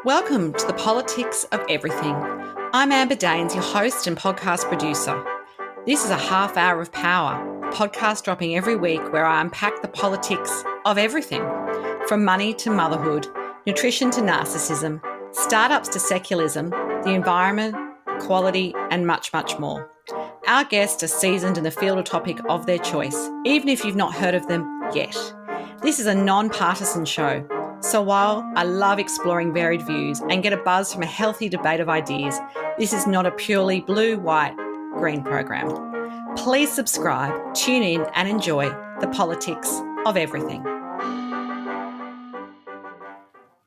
Welcome to the Politics of Everything. I'm Amber Daines, your host and podcast producer. This is a half hour of power, a podcast dropping every week where I unpack the politics of everything, from money to motherhood, nutrition to narcissism, startups to secularism, the environment, quality, and much, much more. Our guests are seasoned in the field or topic of their choice, even if you've not heard of them yet. This is a non-partisan show. So while I love exploring varied views and get a buzz from a healthy debate of ideas, this is not a purely blue, white, green program. Please subscribe, tune in and enjoy the politics of everything.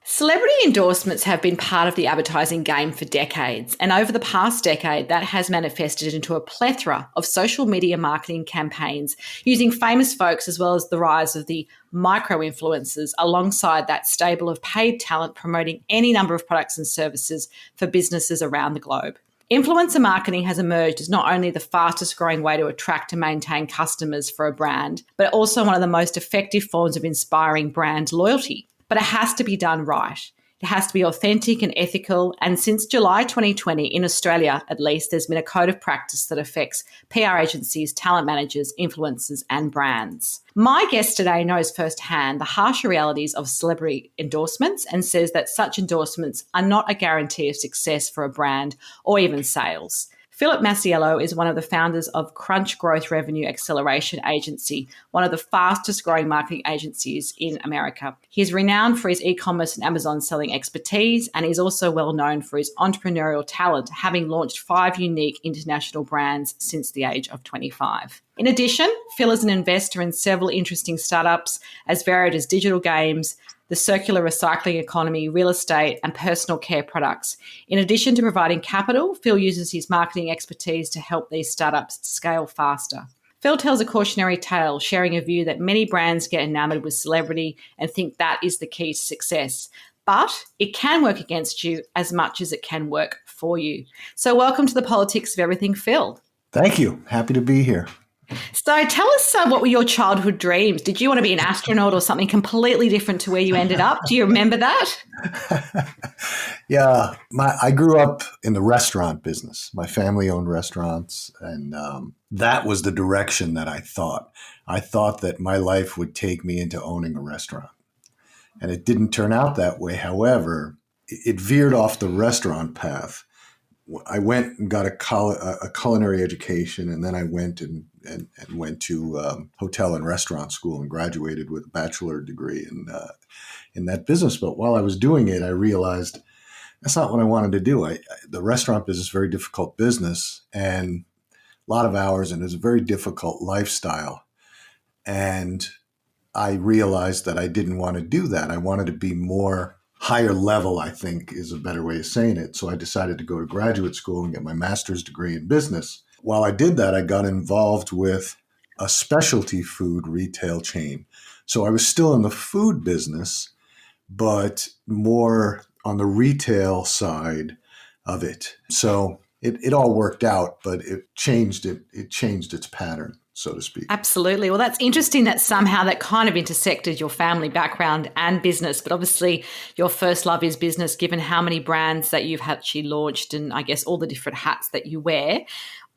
Celebrity endorsements have been part of the advertising game for decades, and over the past decade, that has manifested into a plethora of social media marketing campaigns using famous folks as well as the rise of the micro-influencers alongside that stable of paid talent promoting any number of products and services for businesses around the globe. Influencer marketing has emerged as not only the fastest growing way to attract and maintain customers for a brand, but also one of the most effective forms of inspiring brand loyalty. But it has to be done right. It has to be authentic and ethical. And since July 2020, in Australia at least, there's been a code of practice that affects PR agencies, talent managers, influencers, and brands. My guest today knows firsthand the harsher realities of celebrity endorsements and says that such endorsements are not a guarantee of success for a brand or even sales. Masiello is one of the founders of Crunch Growth Revenue Acceleration Agency, one of the fastest growing marketing agencies in America. He is renowned for his e-commerce and Amazon selling expertise, and he's also well known for his entrepreneurial talent, having launched 5 unique international brands since the age of 25. In addition, Phil is an investor in several interesting startups as varied as digital games, the circular recycling economy, real estate, and personal care products. In addition to providing capital, Phil uses his marketing expertise to help these startups scale faster. Phil tells a cautionary tale, sharing a view that many brands get enamored with celebrity and think that is the key to success. But it can work against you as much as it can work for you. So welcome to the Politics of Everything, Phil. Thank you. Happy to be here. So tell us what were your childhood dreams? Did you want to be an astronaut or something completely different to where you ended up? Do you remember that? Yeah, I grew up in the restaurant business. My family owned restaurants, and that was the direction that I thought. I thought that my life would take me into owning a restaurant. And it didn't turn out that way. However, it veered off the restaurant path. I went and got a culinary education, and then I went and went to hotel and restaurant school and graduated with a bachelor degree in that business. But while I was doing it, I realized that's not what I wanted to do. The restaurant business is a very difficult business and a lot of hours, and it's a very difficult lifestyle. And I realized that I didn't want to do that. I wanted to be more higher level, I think is a better way of saying it. So I decided to go to graduate school and get my master's degree in business. While I did that, I got involved with a specialty food retail chain. So I was still in the food business, but more on the retail side of it. So it all worked out, but it changed its pattern, so to speak. Absolutely. Well, that's interesting that somehow that kind of intersected your family background and business, but obviously your first love is business, given how many brands that you've actually launched and I guess all the different hats that you wear.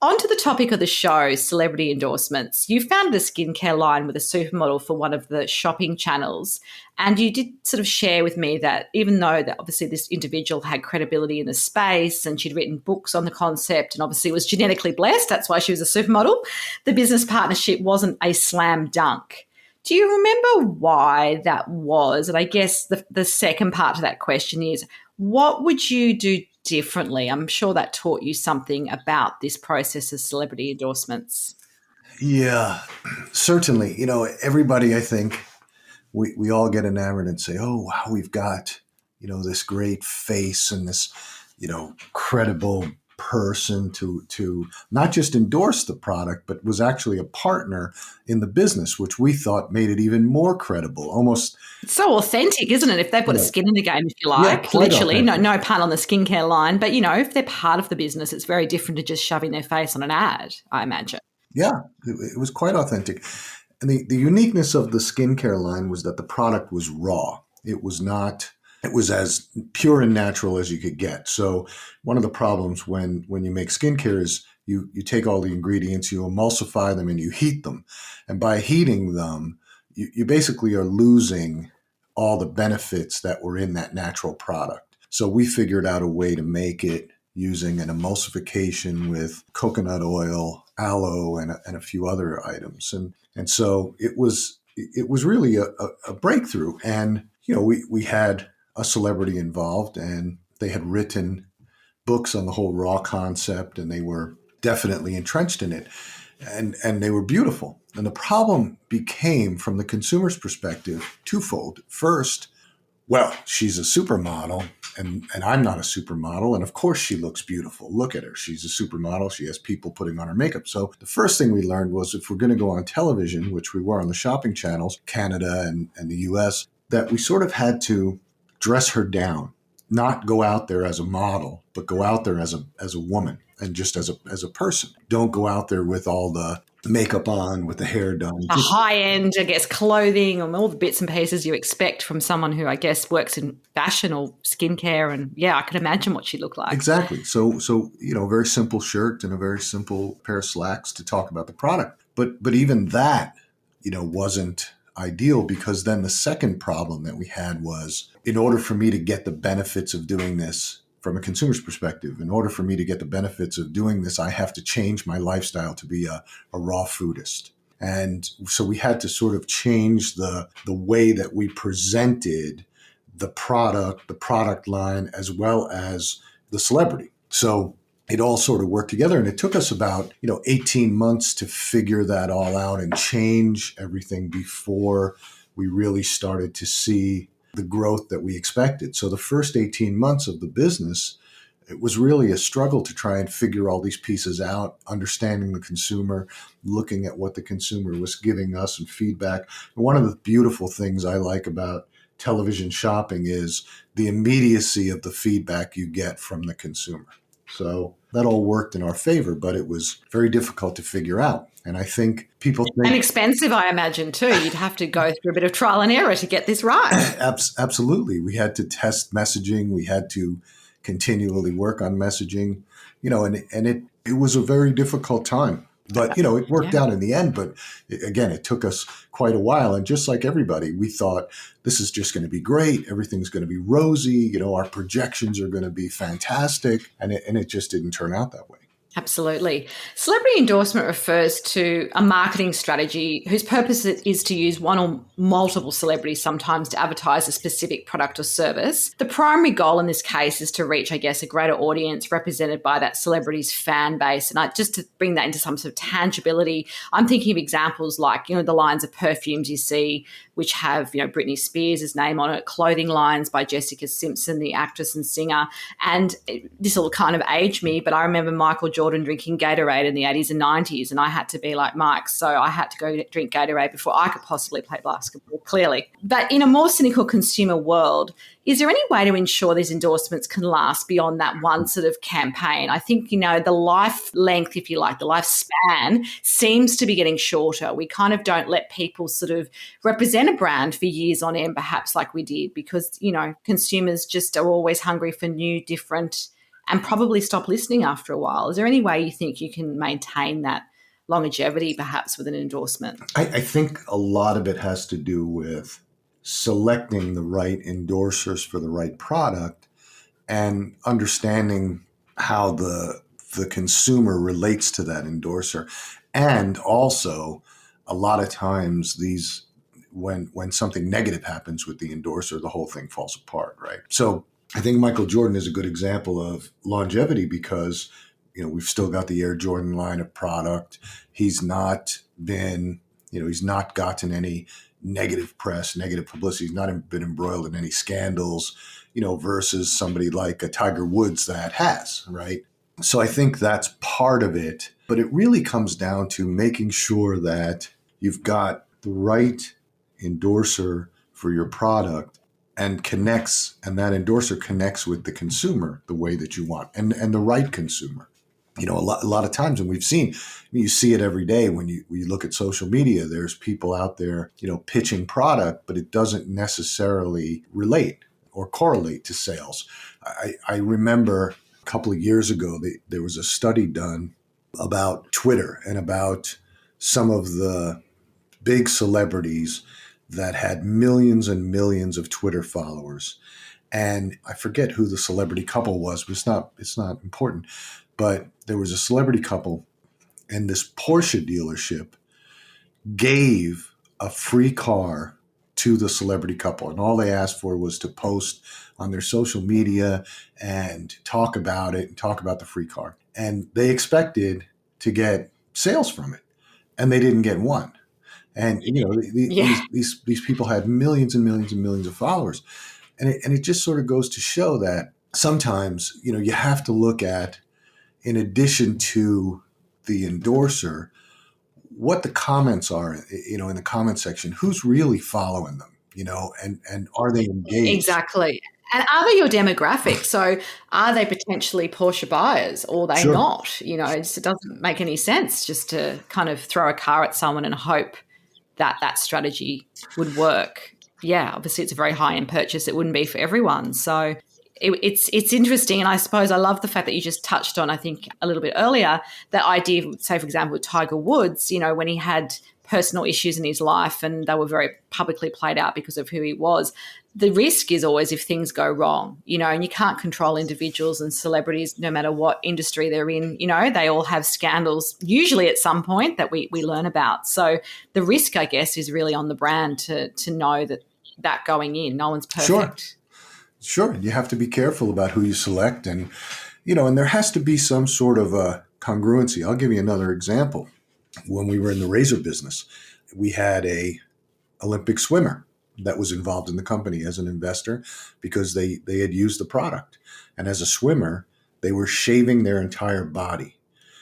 On to the topic of the show, celebrity endorsements. You founded a skincare line with a supermodel for one of the shopping channels, and you did sort of share with me that even though that obviously this individual had credibility in the space and she'd written books on the concept and obviously was genetically blessed, that's why she was a supermodel, the business partnership wasn't a slam dunk. Do you remember why that was? And I guess the second part to that question is, what would you do differently? I'm sure that taught you something about this process of celebrity endorsements. Yeah, certainly. Everybody, I think, we all get enamored and say, oh, wow, we've got, this great face and this, credible person to not just endorse the product, but was actually a partner in the business, which we thought made it even more credible. Almost, it's so authentic, isn't it? If they've got a skin in the game, if you like, literally, no pun on the skincare line, but if they're part of the business, it's very different to just shoving their face on an ad, I imagine. Yeah, it was quite authentic. And the uniqueness of the skincare line was that the product was raw. It was not It was as pure and natural as you could get. So one of the problems when you make skincare is you take all the ingredients, you emulsify them, and you heat them. And by heating them, you basically are losing all the benefits that were in that natural product. So we figured out a way to make it using an emulsification with coconut oil, aloe, and a few other items. And so it was really a breakthrough. And we had a celebrity involved, and they had written books on the whole raw concept, and they were definitely entrenched in it, and they were beautiful. And the problem became, from the consumer's perspective, twofold. First, well, she's a supermodel, and I'm not a supermodel, and of course she looks beautiful. Look at her. She's a supermodel. She has people putting on her makeup. So the first thing we learned was, if we're going to go on television, which we were on the shopping channels, Canada and the US, that we sort of had to dress her down, not go out there as a model, but go out there as a woman, and just as a person. Don't go out there with all the makeup on, with the hair done. A high end, I guess, clothing and all the bits and pieces you expect from someone who, I guess, works in fashion or skincare. And yeah, I can imagine what she looked like. Exactly. So a very simple shirt and a very simple pair of slacks to talk about the product. But even that, wasn't ideal, because then the second problem that we had was, in order for me to get the benefits of doing this from a consumer's perspective, in order for me to get the benefits of doing this, I have to change my lifestyle to be a raw foodist. And so we had to sort of change the way that we presented the product line, as well as the celebrity. So it all sort of worked together, and it took us about 18 months to figure that all out and change everything before we really started to see the growth that we expected. So the first 18 months of the business, it was really a struggle to try and figure all these pieces out, understanding the consumer, looking at what the consumer was giving us and feedback. And one of the beautiful things I like about television shopping is the immediacy of the feedback you get from the consumer. So that all worked in our favor, but it was very difficult to figure out. And I think people think... And expensive, I imagine, too. You'd have to go through a bit of trial and error to get this right. Absolutely. We had to test messaging. We had to continually work on messaging, and it was a very difficult time. But, it worked out in the end. But again, it took us quite a while. And just like everybody, we thought this is just going to be great. Everything's going to be rosy. Our projections are going to be fantastic. And it just didn't turn out that way. Absolutely. Celebrity endorsement refers to a marketing strategy whose purpose is to use one or multiple celebrities sometimes to advertise a specific product or service. The primary goal in this case is to reach, I guess, a greater audience represented by that celebrity's fan base. And just to bring that into some sort of tangibility, I'm thinking of examples like, the lines of perfumes you see which have, Britney Spears' name on it, clothing lines by Jessica Simpson, the actress and singer. And this will kind of age me, but I remember Michael Jordan drinking Gatorade in the 80s and 90s, and I had to be like Mike, so I had to go drink Gatorade before I could possibly play basketball, clearly. But in a more cynical consumer world, is there any way to ensure these endorsements can last beyond that one sort of campaign? I think, the life length, if you like, the lifespan seems to be getting shorter. We kind of don't let people sort of represent a brand for years on end, perhaps like we did, because, consumers just are always hungry for new, different, and probably stop listening after a while. Is there any way you think you can maintain that longevity perhaps with an endorsement? I think a lot of it has to do with selecting the right endorsers for the right product and understanding how the consumer relates to that endorser. And also, a lot of times when something negative happens with the endorser, the whole thing falls apart, right? So I think Michael Jordan is a good example of longevity, because we've still got the Air Jordan line of product. He's not gotten any negative press, negative publicity. He's not been embroiled in any scandals, versus somebody like a Tiger Woods that has, right? So I think that's part of it. But it really comes down to making sure that you've got the right endorser for your product and that endorser connects with the consumer the way that you want, and the right consumer. A lot of times, and you see it every day when you look at social media, there's people out there, pitching product, but it doesn't necessarily relate. or correlate to sales. I remember a couple of years ago, there was a study done about Twitter and about some of the big celebrities that had millions and millions of Twitter followers. And I forget who the celebrity couple was, but it's not important. But there was a celebrity couple, and this Porsche dealership gave a free car to the celebrity couple. And all they asked for was to post on their social media and talk about it and talk about the free car. And they expected to get sales from it, and they didn't get one. And Yeah. these people had millions and millions and millions of followers, and it just sort of goes to show that sometimes you have to look at, in addition to the endorser, what the comments are, in the comment section, who's really following them, and are they engaged? Exactly. And are they your demographic? So are they potentially Porsche buyers or are they Sure, not? It doesn't make any sense just to kind of throw a car at someone and hope that that strategy would work. Yeah, obviously it's a very high-end purchase. It wouldn't be for everyone. So it's interesting. And I suppose I love the fact that you just touched on, I think, a little bit earlier, that idea, say, for example, with Tiger Woods, when he had personal issues in his life and they were very publicly played out because of who he was. The risk is always if things go wrong, and you can't control individuals and celebrities no matter what industry they're in. They all have scandals, usually at some point, that we learn about. So the risk, I guess, is really on the brand to know that going in, no one's sure, perfect. sure. You have to be careful about who you select, and there has to be some sort of a congruency. I'll give you another example. When we were in the razor business, we had a Olympic swimmer that was involved in the company as an investor because they had used the product. And as a swimmer, they were shaving their entire body.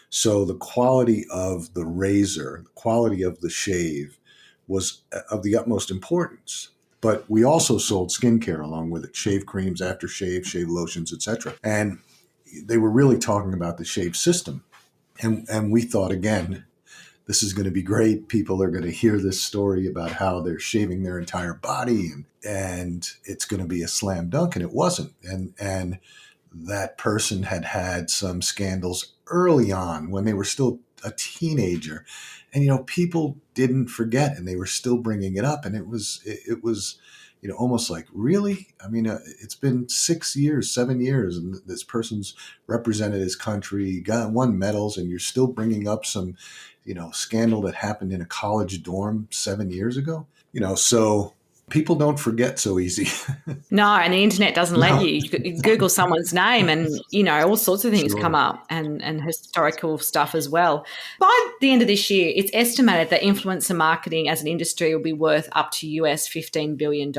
So the quality of the razor, the quality of the shave was of the utmost importance. But we also sold skincare along with it, shave creams, aftershave, shave lotions, etc. And they were really talking about the shave system. And we thought, again, this is going to be great. People are going to hear this story about how they're shaving their entire body, and it's going to be a slam dunk. And it wasn't. And that person had had some scandals early on when they were still a teenager, and people didn't forget, and they were still bringing it up, and it was almost like, really? I mean, it's been 6 years, 7 years, and this person's represented his country, won medals, and you're still bringing up some scandal that happened in a college dorm 7 years ago. So people don't forget so easy. No, and the internet doesn't let No, you. You Google someone's name and, all sorts of things come sure. up and historical stuff as well. By the end of this year, it's estimated that influencer marketing as an industry will be worth up to US $15 billion.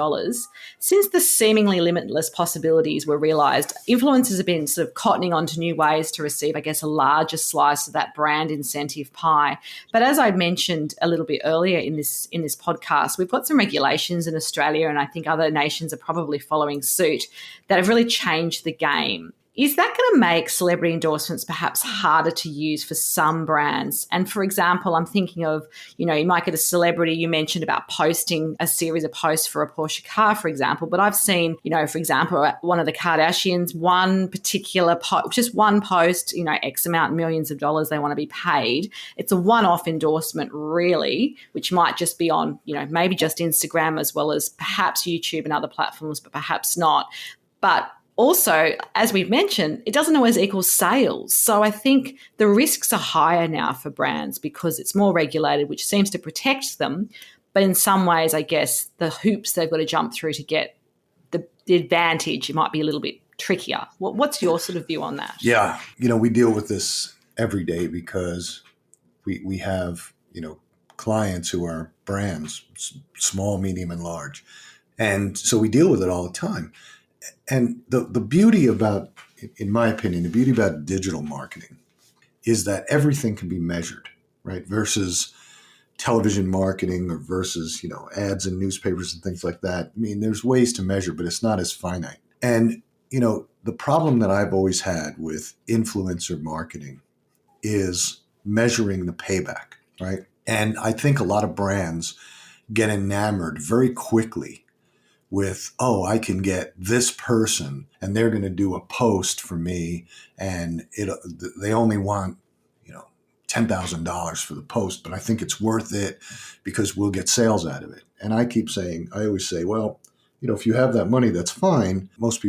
Since the seemingly limitless possibilities were realized, influencers have been sort of cottoning onto new ways to receive, I guess, a larger slice of that brand incentive pie. But as I mentioned a little bit earlier in this podcast, we've got some regulations in Australia, and I think other nations are probably following suit, that have really changed the game. Is that going to make celebrity endorsements perhaps harder to use for some brands? And for example, I'm thinking of, you might get a celebrity, you mentioned about posting a series of posts for a Porsche car, for example. But I've seen, for example, one of the Kardashians, one particular just one post, X amount, millions of dollars they want to be paid. It's a one-off endorsement, really, which might just be on, maybe just Instagram as well as perhaps YouTube and other platforms, but perhaps not. But also, as we've mentioned, it doesn't always equal sales. So I think the risks are higher now for brands because it's more regulated, which seems to protect them. But in some ways, I guess the hoops they've got to jump through to get the advantage, it might be a little bit trickier. What's your sort of view on that? Yeah. We deal with this every day because we have, clients who are brands, small, medium, and large. And so we deal with it all the time. And the beauty about, in my opinion, the beauty about digital marketing is that everything can be measured, right? Versus television marketing or versus, ads in newspapers and things like that. I mean, there's ways to measure, but it's not as finite. And, the problem that I've always had with influencer marketing is measuring the payback, right? And I think a lot of brands get enamored very quickly with, oh, I can get this person and they're going to do a post for me, and they only want, $10,000 for the post, but I think it's worth it because we'll get sales out of it. And I always say, well, if you have that money, that's fine. Most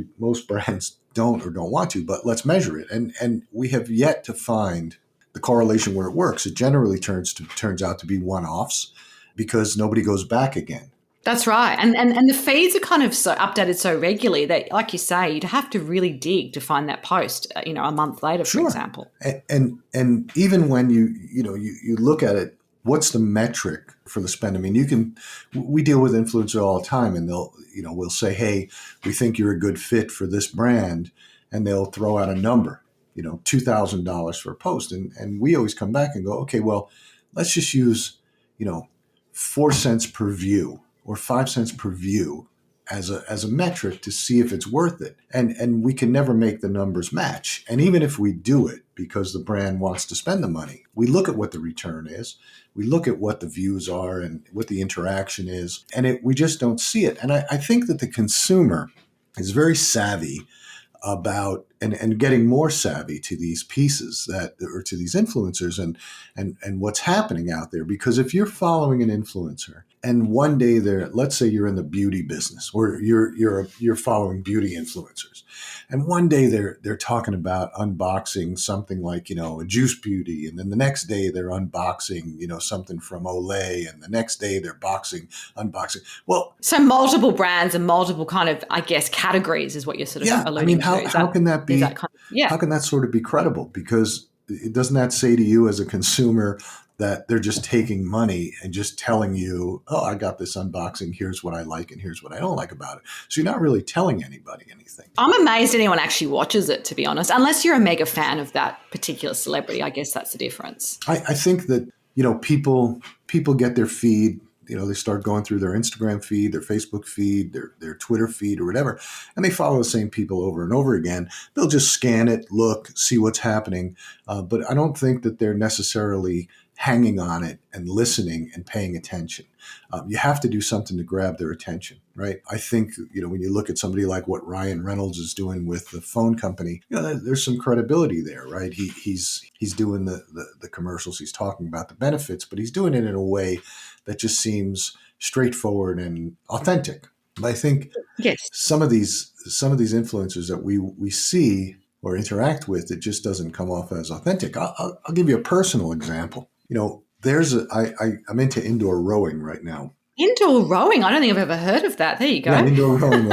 brands don't or don't want to, but let's measure it. And we have yet to find the correlation where it works. It generally turns out to be one-offs because nobody goes back again. That's right. And the feeds are kind of so updated so regularly that, like you say, you'd have to really dig to find that post, a month later, for example. And even when you look at it, what's the metric for the spend? I mean, we deal with influencers all the time, and we'll say, hey, we think you're a good fit for this brand, and they'll throw out a number, $2,000 for a post. And we always come back and go, okay, well, let's just use, 4 cents per view or 5 cents per view as a metric to see if it's worth it. And we can never make the numbers match. And even if we do it because the brand wants to spend the money, we look at what the return is. We look at what the views are and what the interaction is, and we just don't see it. And I think that the consumer is very savvy about and getting more savvy to these pieces or to these influencers and what's happening out there. Because if you're following an influencer and one day let's say you're in the beauty business or you're following beauty influencers, and one day they're talking about unboxing something like, a Juice Beauty, and then the next day they're unboxing, something from Olay, and the next day they're unboxing. Well, so multiple brands and multiple kind of, I guess, categories is what you're sort of alluding to. How can that be? How can that sort of be credible? Because it doesn't that say to you as a consumer that they're just taking money and just telling you, oh, I got this unboxing, here's what I like and here's what I don't like about it. So you're not really telling anybody anything. I'm amazed anyone actually watches it, to be honest, unless you're a mega fan of that particular celebrity. I guess that's the difference. I think that, people get their feed, they start going through their Instagram feed, their Facebook feed, their Twitter feed or whatever, and they follow the same people over and over again. They'll just scan it, look, see what's happening. But I don't think that they're necessarily hanging on it and listening and paying attention. You have to do something to grab their attention, right? I think, when you look at somebody like what Ryan Reynolds is doing with the phone company, there's some credibility there, right? He's doing the commercials, he's talking about the benefits, but he's doing it in a way that just seems straightforward and authentic. But I think some of these influencers that we see or interact with, it just doesn't come off as authentic. I'll give you a personal example. I'm into indoor rowing right now. Indoor rowing? I don't think I've ever heard of that. There you go. Yeah, indoor rowing,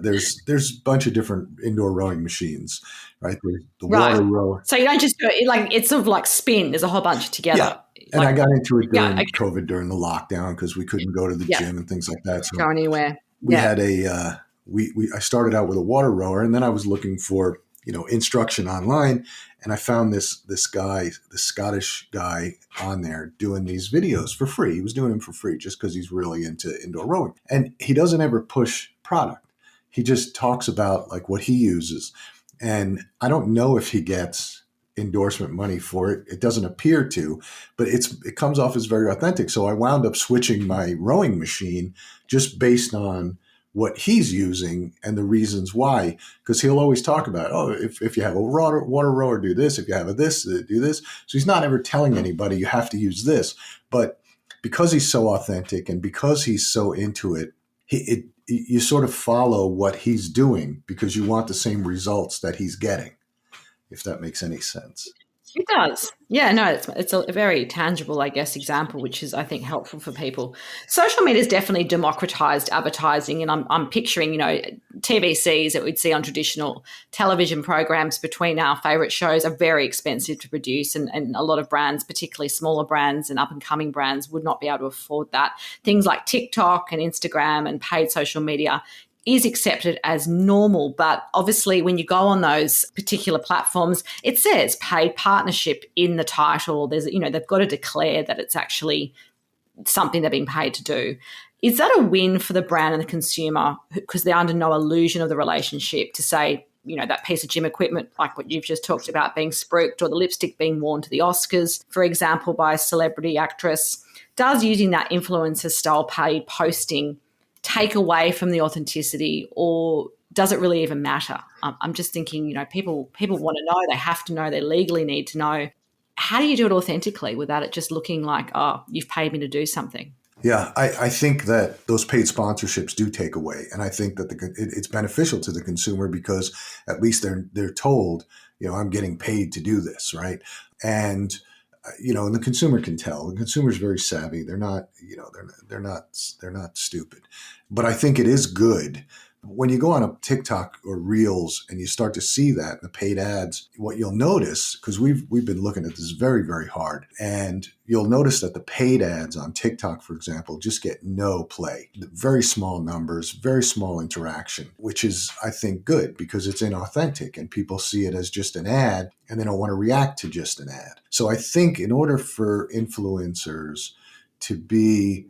there's a bunch of different indoor rowing machines, right? There's the water rower. So you don't just do it, it's sort of like spin. There's a whole bunch together. Yeah. And I got into it during COVID, during the lockdown, because we couldn't go to the gym and things like that. So go anywhere. We had I started out with a water rower, and then I was looking for, instruction online. And I found this guy, this Scottish guy on there doing these videos for free. He was doing them for free just because he's really into indoor rowing. And he doesn't ever push product. He just talks about like what he uses. And I don't know if he gets endorsement money for it. It doesn't appear to, but it comes off as very authentic. So I wound up switching my rowing machine just based on what he's using and the reasons why, because he'll always talk about, if you have a water rower, do this. If you have this, do this. So he's not ever telling anybody you have to use this. But because he's so authentic and because he's so into it, you sort of follow what he's doing because you want the same results that he's getting, if that makes any sense. It does. Yeah, no, it's a very tangible, I guess, example, which is, I think, helpful for people. Social media has definitely democratized advertising, and I'm picturing, TVCs that we'd see on traditional television programs between our favorite shows are very expensive to produce, and a lot of brands, particularly smaller brands and up-and-coming brands, would not be able to afford that. Things like TikTok and Instagram and paid social media is accepted as normal. But obviously when you go on those particular platforms, it says paid partnership in the title. There's, they've got to declare that it's actually something they're being paid to do. Is that a win for the brand and the consumer because they're under no illusion of the relationship to say, that piece of gym equipment, like what you've just talked about, being spruiked, or the lipstick being worn to the Oscars, for example, by a celebrity actress? Does using that influencer style paid posting take away from the authenticity, or does it really even matter? I'm just thinking, people want to know, they have to know, they legally need to know. How do you do it authentically without it just looking like, oh, you've paid me to do something? Yeah, I think that those paid sponsorships do take away, and I think that it's beneficial to the consumer because at least they're told, I'm getting paid to do this, right? And and the consumer can tell. The consumer is very savvy. They're not, they're not stupid. But I think it is good when you go on a TikTok or Reels and you start to see that in the paid ads. What you'll notice, because we've been looking at this very, very hard, and you'll notice that the paid ads on TikTok, for example, just get no play. Very small numbers, very small interaction, which is, I think, good because it's inauthentic and people see it as just an ad and they don't want to react to just an ad. So I think in order for influencers to be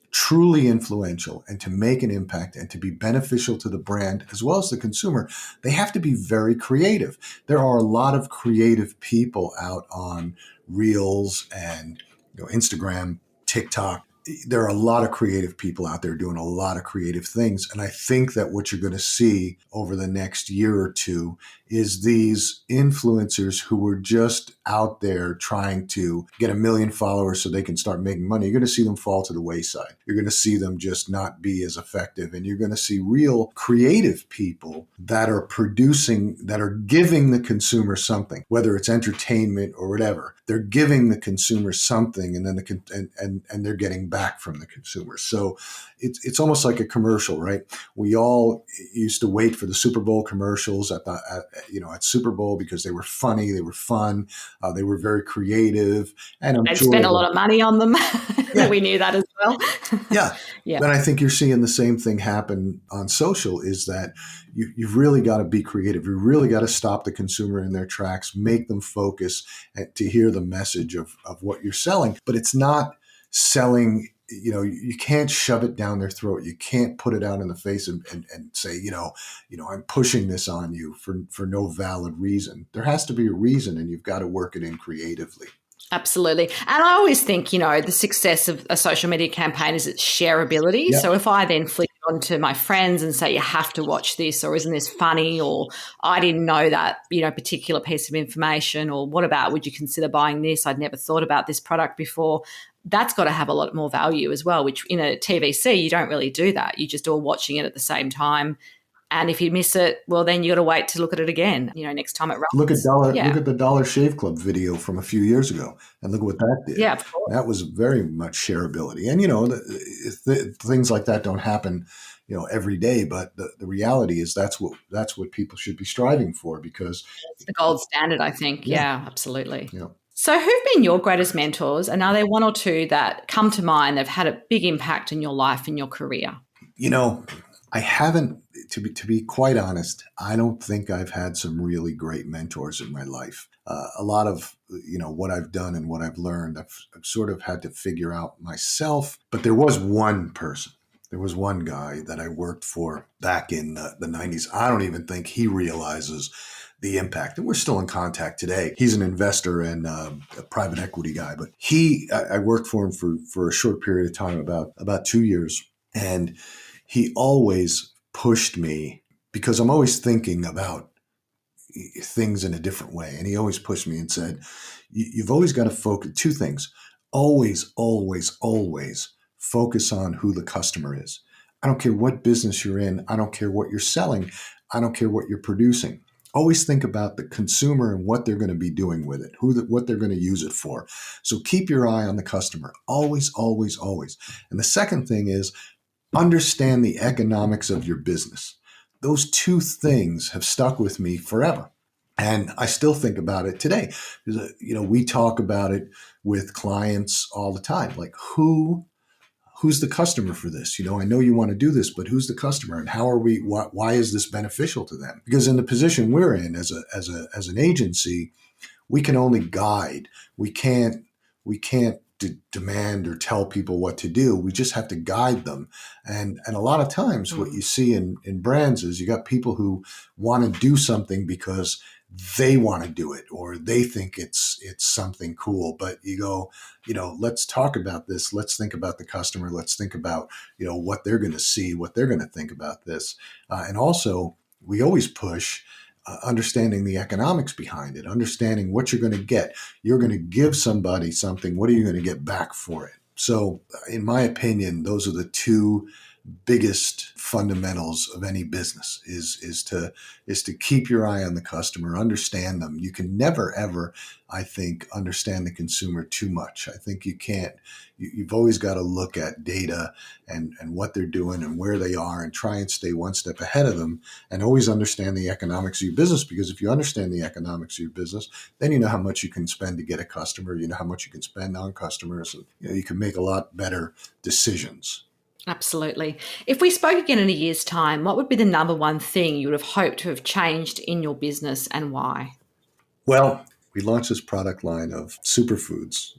truly influential and to make an impact and to be beneficial to the brand as well as the consumer, they have to be very creative. There are a lot of creative people out on Reels and Instagram, TikTok. There are a lot of creative people out there doing a lot of creative things. And I think that what you're going to see over the next year or two is these influencers who were just out there trying to get 1 million followers so they can start making money. You're going to see them fall to the wayside. You're going to see them just not be as effective. And you're going to see real creative people that are producing, that are giving the consumer something, whether it's entertainment or whatever. They're giving the consumer something, and then and they're getting back from the consumer. So it's almost like a commercial, right? We all used to wait for the Super Bowl commercials at Super Bowl because they were funny, they were fun, they were very creative, and they'd spent a lot of money on them. Yeah. We knew that as well. Yeah. Yeah. And I think you're seeing the same thing happen on social, is that you've really got to be creative. You really got to stop the consumer in their tracks, make them focus to hear the message of what you're selling. But it's not selling, you can't shove it down their throat. You can't put it out in the face and say, I'm pushing this on you for no valid reason. There has to be a reason, and you've got to work it in creatively. Absolutely. And I always think, the success of a social media campaign is its shareability. Yep. So if I then flick on to my friends and say, you have to watch this, or isn't this funny, or I didn't know that, particular piece of information, or what about, would you consider buying this? I'd never thought about this product before. That's got to have a lot more value as well, which in a TVC, you don't really do that. You're just all watching it at the same time. And if you miss it, well, then you got to wait to look at it again, next time it runs. Look at the Dollar Shave Club video from a few years ago, and look what that did. Yeah, of course. That was very much shareability. And, things like that don't happen, every day. But the reality is that's what people should be striving for, because it's the gold standard, I think. Yeah, absolutely. Yeah. So who've been your greatest mentors? And are there one or two that come to mind that have had a big impact in your life and your career? I haven't, to be quite honest, I don't think I've had some really great mentors in my life. A lot of, what I've done and what I've learned, I've sort of had to figure out myself. But there was one person. There was one guy that I worked for back in the 90s. I don't even think he realizes the impact. And we're still in contact today. He's an investor and a private equity guy. But I worked for him for a short period of time, about 2 years. And he always pushed me, because I'm always thinking about things in a different way. And he always pushed me and said, you've always got to focus, two things. Always, always, always focus on who the customer is. I don't care what business you're in. I don't care what you're selling. I don't care what you're producing. Always think about the consumer and what they're going to be doing with it, what they're going to use it for. So keep your eye on the customer. Always, always, always. And the second thing is, understand the economics of your business. Those two things have stuck with me forever. And I still think about it today. We talk about it with clients all the time. Like, who's the customer for this? I know you want to do this, but who's the customer, and why is this beneficial to them? Because in the position we're in as an agency, we can only guide. We can't demand or tell people what to do. We just have to guide them. And a lot of times what you see in brands is you got people who want to do something because they want to do it or they think it's something cool. But you go, let's talk about this. Let's think about the customer. Let's think about, what they're going to see, what they're going to think about this. And also, we always push understanding the economics behind it, understanding what you're going to get. You're going to give somebody something. What are you going to get back for it? So, in my opinion, those are the two biggest fundamentals of any business is to keep your eye on the customer, understand them. You can never ever, I think, understand the consumer too much. I think you can't. You've always got to look at data and what they're doing and where they are and try and stay one step ahead of them and always understand the economics of your business, because if you understand the economics of your business, then you know how much you can spend to get a customer, you know how much you can spend on customers, and you can make a lot better decisions. Absolutely. If we spoke again in a year's time, what would be the number one thing you would have hoped to have changed in your business and why? Well, we launched this product line of superfoods,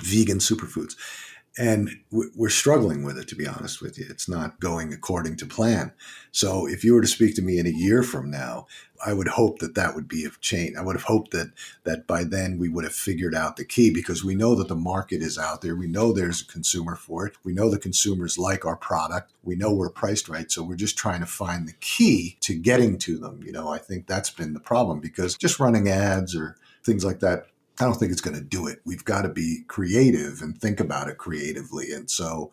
vegan superfoods. And we're struggling with it, to be honest with you. It's not going according to plan. So if you were to speak to me in a year from now, I would hope that would be a change. I would have hoped that by then we would have figured out the key, because we know that the market is out there. We know there's a consumer for it. We know the consumers like our product. We know we're priced right. So we're just trying to find the key to getting to them. I think that's been the problem, because just running ads or things like that, I don't think it's going to do it. We've got to be creative and think about it creatively. And so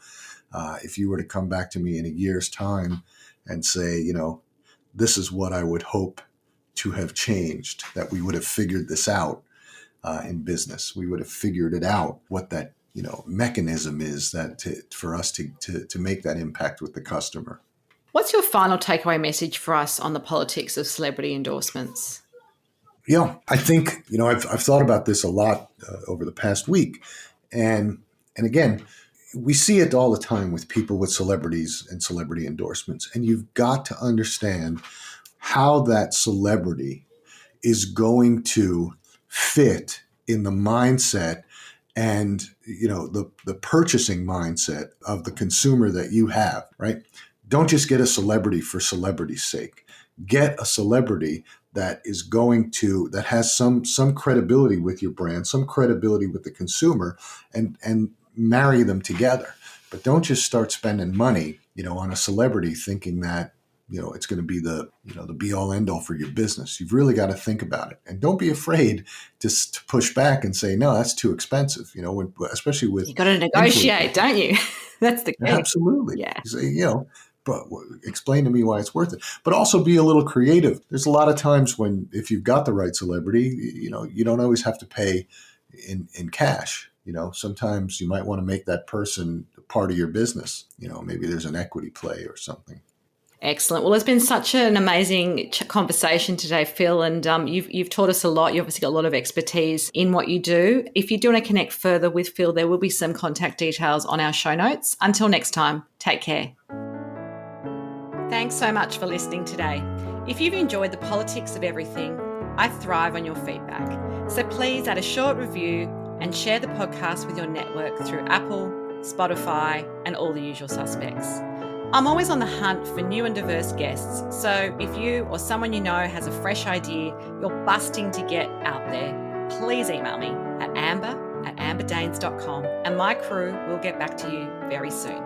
if you were to come back to me in a year's time and say, this is what I would hope to have changed, that we would have figured this out in business. We would have figured it out, what that, mechanism is for us to make that impact with the customer. What's your final takeaway message for us on the politics of celebrity endorsements? Yeah, I think, I've thought about this a lot over the past week. And again, we see it all the time with people with celebrities and celebrity endorsements. And you've got to understand how that celebrity is going to fit in the mindset and, the purchasing mindset of the consumer that you have, right? Don't just get a celebrity for celebrity's sake. Get a celebrity that has some credibility with your brand, some credibility with the consumer, and marry them together. But don't just start spending money, on a celebrity thinking that, it's going to be the be all end all for your business. You've really got to think about it, and don't be afraid to push back and say, no, that's too expensive. Especially with You got to negotiate, don't you? That's the key. Absolutely. Yeah. You say, but explain to me why it's worth it. But also be a little creative. There's a lot of times if you've got the right celebrity, you don't always have to pay in cash. Sometimes you might want to make that person part of your business. Maybe there's an equity play or something. Excellent. Well, it's been such an amazing conversation today, Phil, and you've taught us a lot. You've obviously got a lot of expertise in what you do. If you do want to connect further with Phil, there will be some contact details on our show notes. Until next time, take care. Thanks so much for listening today. If you've enjoyed the politics of everything, I thrive on your feedback. So please add a short review and share the podcast with your network through Apple, Spotify, and all the usual suspects. I'm always on the hunt for new and diverse guests, so if you or someone you know has a fresh idea you're busting to get out there, please email me at amber@amberdanes.com and my crew will get back to you very soon.